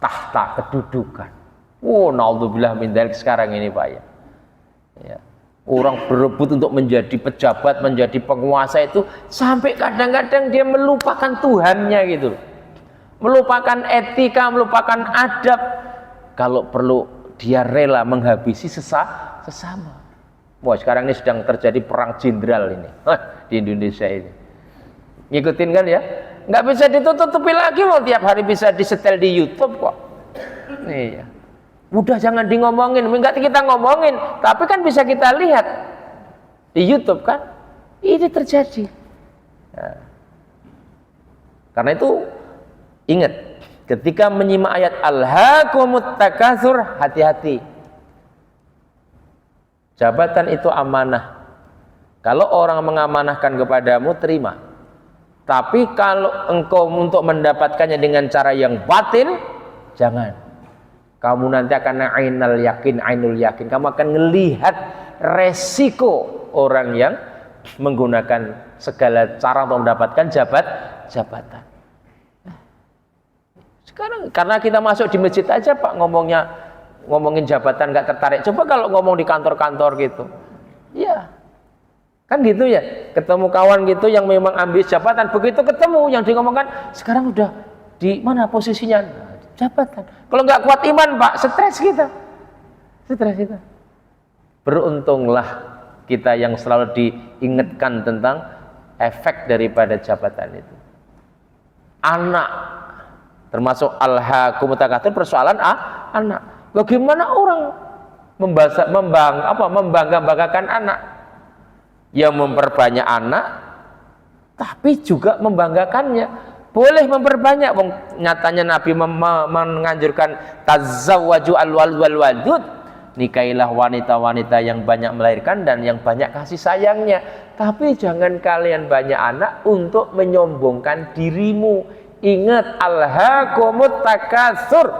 tahta, kedudukan. Oh, naudzubillah min dzalik sekarang ini Pak ya. Ya. Orang berebut untuk menjadi pejabat, menjadi penguasa itu sampai kadang-kadang dia melupakan Tuhannya gitu. Melupakan etika, melupakan adab. Kalau perlu dia rela menghabisi sesama. Wah, sekarang ini sedang terjadi perang jenderal ini di Indonesia ini. Ngikutin kan ya? Nggak bisa ditutupi lagi, mau tiap hari bisa disetel di YouTube kok. Iya. Udah jangan di ngomongin, enggak kita ngomongin, tapi kan bisa kita lihat di YouTube kan, ini terjadi. Nah, karena itu ingat, ketika menyimak ayat alhaakumut takatsur, hati-hati. Jabatan itu amanah. Kalau orang mengamanahkan kepadamu, terima. Tapi kalau engkau untuk mendapatkannya dengan cara yang batil, jangan. Kamu nanti akan ainul yakin. Kamu akan melihat resiko orang yang menggunakan segala cara untuk mendapatkan jabatan. Sekarang karena kita masuk di masjid aja Pak ngomongin jabatan nggak tertarik. Coba kalau ngomong di kantor-kantor gitu, ya kan gitu ya. Ketemu kawan gitu yang memang ambis jabatan, begitu ketemu yang ngomongkan sekarang udah di mana posisinya? Jabatan. Kalau nggak kuat iman Pak, stres kita. Beruntunglah kita yang selalu diingatkan tentang efek daripada jabatan itu. Anak, termasuk alhaakumut takatsur, persoalan anak. Bagaimana orang membangga-banggakan anak? Yang memperbanyak anak, tapi juga membanggakannya. Boleh memperbanyak, nyatanya Nabi menganjurkan tazawwaju al-wadud, nikahilah wanita-wanita yang banyak melahirkan dan yang banyak kasih sayangnya. Tapi jangan kalian banyak anak untuk menyombongkan dirimu. Ingat, alhaakumut takatsur,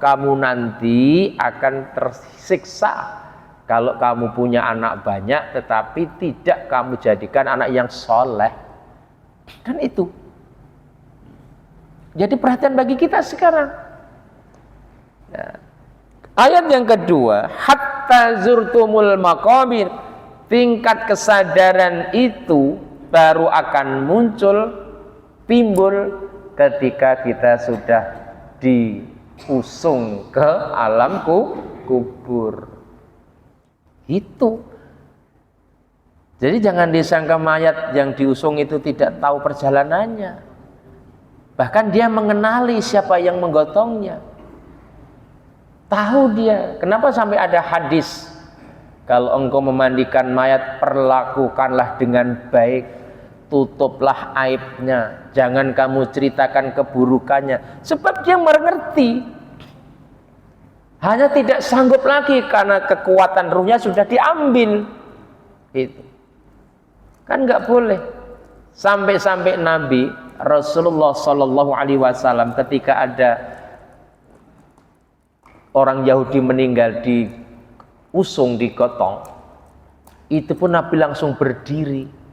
kamu nanti akan tersiksa kalau kamu punya anak banyak tetapi tidak kamu jadikan anak yang soleh. Kan itu jadi perhatian bagi kita sekarang. Nah, ayat yang kedua, hatta zurtumul maqabir, tingkat kesadaran itu baru akan muncul, timbul ketika kita sudah diusung ke alam kubur. Itu. Jadi jangan disangka mayat yang diusung itu tidak tahu perjalanannya. Bahkan dia mengenali siapa yang menggotongnya. Tahu dia. Kenapa sampai ada hadis, kalau engkau memandikan mayat, perlakukanlah dengan baik, tutuplah aibnya, jangan kamu ceritakan keburukannya. Sebab dia mengerti, hanya tidak sanggup lagi karena kekuatan ruhnya sudah diambil. Itu kan nggak boleh. Sampai-sampai Nabi Rasulullah Shallallahu Alaihi Wasallam ketika ada orang Yahudi meninggal diusung, digotong, itu pun Nabi langsung berdiri.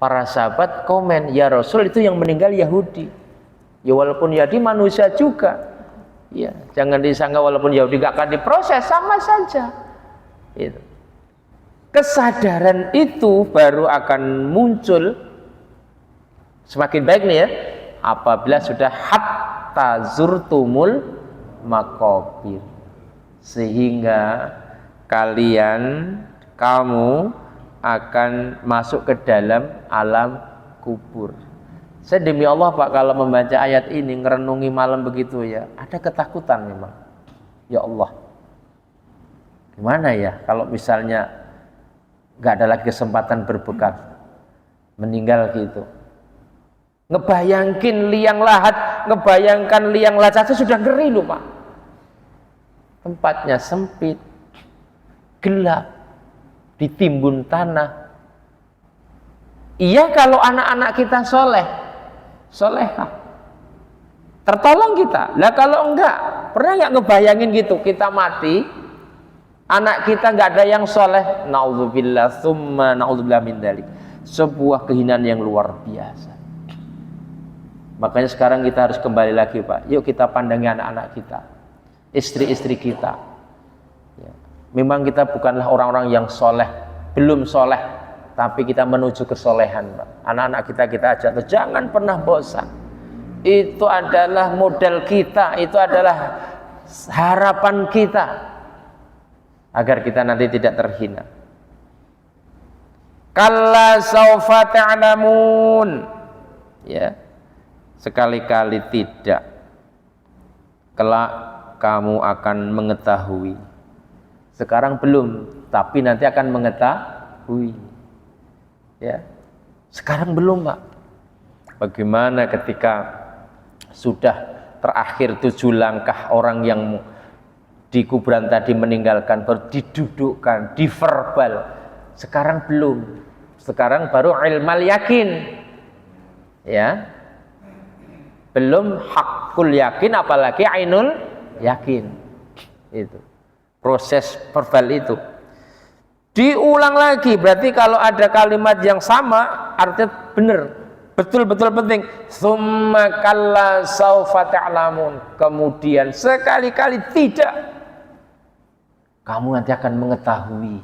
Para sahabat komen, ya Rasul, itu yang meninggal Yahudi. Ya walaupun Yahudi manusia juga. Ya jangan disangka walaupun Yahudi gak akan diproses, sama saja. Itu. Kesadaran itu baru akan muncul semakin baik nih ya, apabila sudah hatta zurtumul maqabir, sehingga kamu akan masuk ke dalam alam kubur. Saya demi Allah Pak, kalau membaca ayat ini, ngerenungi malam begitu ya, ada ketakutan memang. Ya Allah, gimana ya kalau misalnya nggak ada lagi kesempatan berbekas, meninggal gitu. Ngebayangkan liang lahat saja sudah ngeri loh Pak. Tempatnya sempit, gelap, ditimbun tanah. Iya kalau anak-anak kita solehah, tertolong kita. Lah kalau enggak, pernah nggak ngebayangin gitu kita mati, anak kita nggak ada yang soleh, naudzubillah, tsumma naudzubillah min dzalik. Sebuah kehinaan yang luar biasa. Makanya sekarang kita harus kembali lagi Pak. Yuk kita pandangi anak-anak kita. istri-istri kita. Ya. Memang kita bukanlah orang-orang yang soleh, belum soleh, tapi kita menuju kesolehan. Anak-anak kita ajak, jangan pernah bosan. Itu adalah modal kita, itu adalah harapan kita agar kita nanti tidak terhina. Kalla saufa ta'lamun. Ya. Sekali-kali tidak. Kelak kamu akan mengetahui. Sekarang belum, tapi nanti akan mengetahui. Ya. Sekarang belum, Pak. Bagaimana ketika sudah terakhir 7 langkah orang yang di kuburan tadi meninggalkan, baru didudukkan, diverbal. Sekarang belum. Sekarang baru ilmal yakin. Ya. Belum hakul yakin, apalagi ainul yakin. Itu. Proses verbal itu. Diulang lagi, berarti kalau ada kalimat yang sama, artinya benar. Betul-betul penting. Tsumma kalla saufa ta'lamun. Kemudian sekali-kali tidak. Kamu nanti akan mengetahui.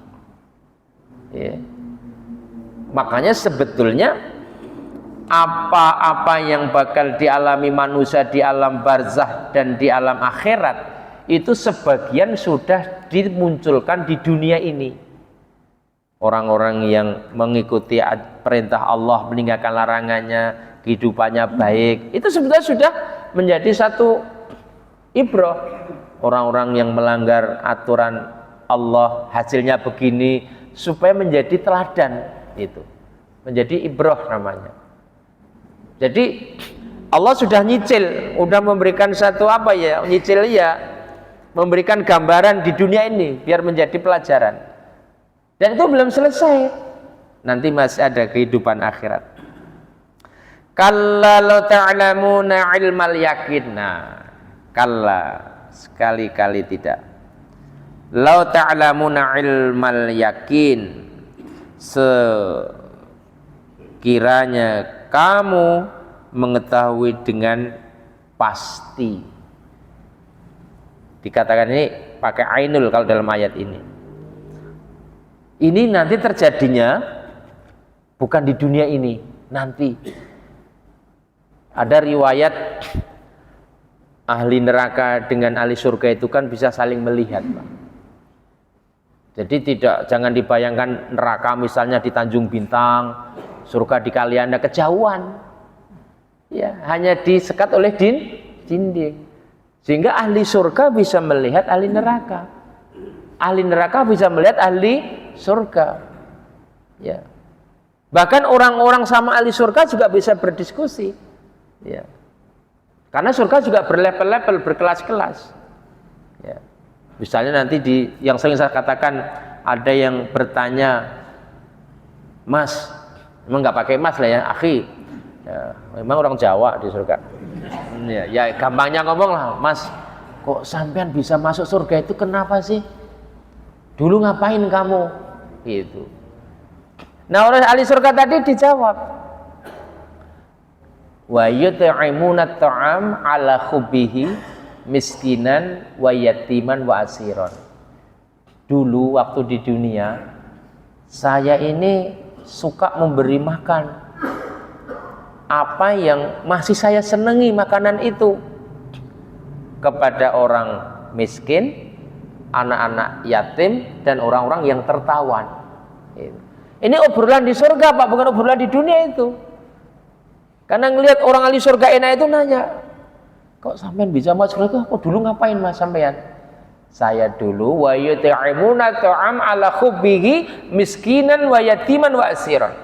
Ya. Makanya sebetulnya apa-apa yang bakal dialami manusia di alam barzah dan di alam akhirat itu sebagian sudah dimunculkan di dunia ini. Orang-orang yang mengikuti perintah Allah, meninggalkan larangannya, kehidupannya baik, itu sebetulnya sudah menjadi satu ibrah. Orang-orang yang melanggar aturan Allah, hasilnya begini, supaya menjadi teladan, itu menjadi ibrah namanya. Jadi Allah sudah nyicil, sudah memberikan satu apa ya, nyicil ya, memberikan gambaran di dunia ini biar menjadi pelajaran. Dan itu belum selesai. Nanti masih ada kehidupan akhirat. Kalla law ta'lamuna ilmal yakin. Nah, kalla, sekali-kali tidak. Law ta'lamuna ilmal yakin. Sekiranya kamu mengetahui dengan pasti. Dikatakan ini pakai ainul kalau dalam ayat ini. Ini nanti terjadinya bukan di dunia ini, nanti. Ada riwayat ahli neraka dengan ahli surga itu kan bisa saling melihat, Pak. Jadi jangan dibayangkan neraka misalnya di Tanjung Bintang, surga di Kalianda, kejauhan. Ya, hanya disekat oleh dinding. Sehingga ahli surga bisa melihat ahli neraka. Ahli neraka bisa melihat ahli surga. Ya. Bahkan orang-orang sama ahli surga juga bisa berdiskusi. Ya. Karena surga juga berlevel-level, berkelas-kelas. Ya. Misalnya nanti yang sering saya katakan, ada yang bertanya, Mas, memang nggak pakai mas lah ya, akhi. Ya, memang orang Jawa di surga. Ya gampangnya ngomong lah, Mas, kok sampean bisa masuk surga itu kenapa sih? Dulu ngapain kamu? Gitu. Nah, oleh ahli surga tadi dijawab, wa yut'imuna at'am ala hubbihi miskinan wa yatiman wa asiron. Dulu waktu di dunia, saya ini suka memberi makan apa yang masih saya senangi, makanan itu, kepada orang miskin, anak-anak yatim, dan orang-orang yang tertawan. Ini obrolan di surga, Pak, bukan obrolan di dunia itu. Karena ngelihat orang ahli surga enak itu nanya, kok sampean bisa masuk surga? Kok dulu ngapain Mas sampean? Saya dulu wa yut'imuna ta'am ala hubbihi miskinan wa yatiman wa asiran.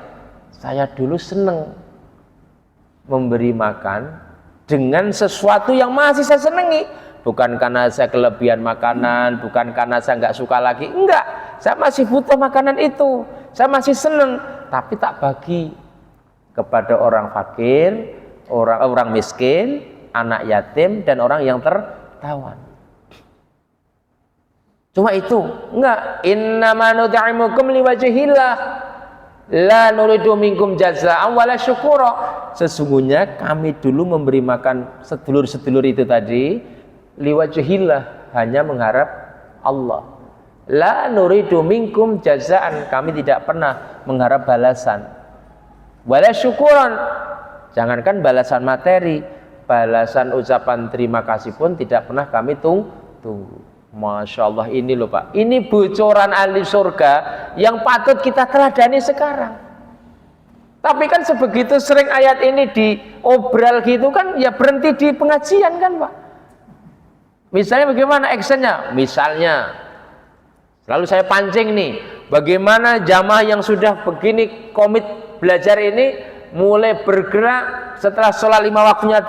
Saya dulu seneng memberi makan dengan sesuatu yang masih saya senangi. Bukan karena saya kelebihan makanan, bukan karena saya nggak suka lagi, enggak. Saya masih butuh makanan itu, saya masih senang, tapi tak bagi kepada orang fakir, orang miskin, anak yatim, dan orang yang tertawan. Cuma itu, enggak. Innama nut'imukum liwajhillah, la nuridu minkum jazaa'an wala syukura. Sesungguhnya kami dulu memberi makan sedulur-sedulur itu tadi liwajhillah, hanya mengharap Allah. La nuridu minkum jazaan, kami tidak pernah mengharap balasan. Wala syukuran, jangankan balasan materi, balasan ucapan terima kasih pun tidak pernah kami tunggu. Masya Allah, ini loh Pak, ini bocoran ahli surga yang patut kita teladani sekarang. Tapi kan sebegitu sering ayat ini diobral gitu kan, ya berhenti di pengajian kan Pak. Misalnya bagaimana actionnya? Misalnya, lalu saya pancing nih, bagaimana jamaah yang sudah begini komit belajar ini mulai bergerak setelah sholat 5 waktunya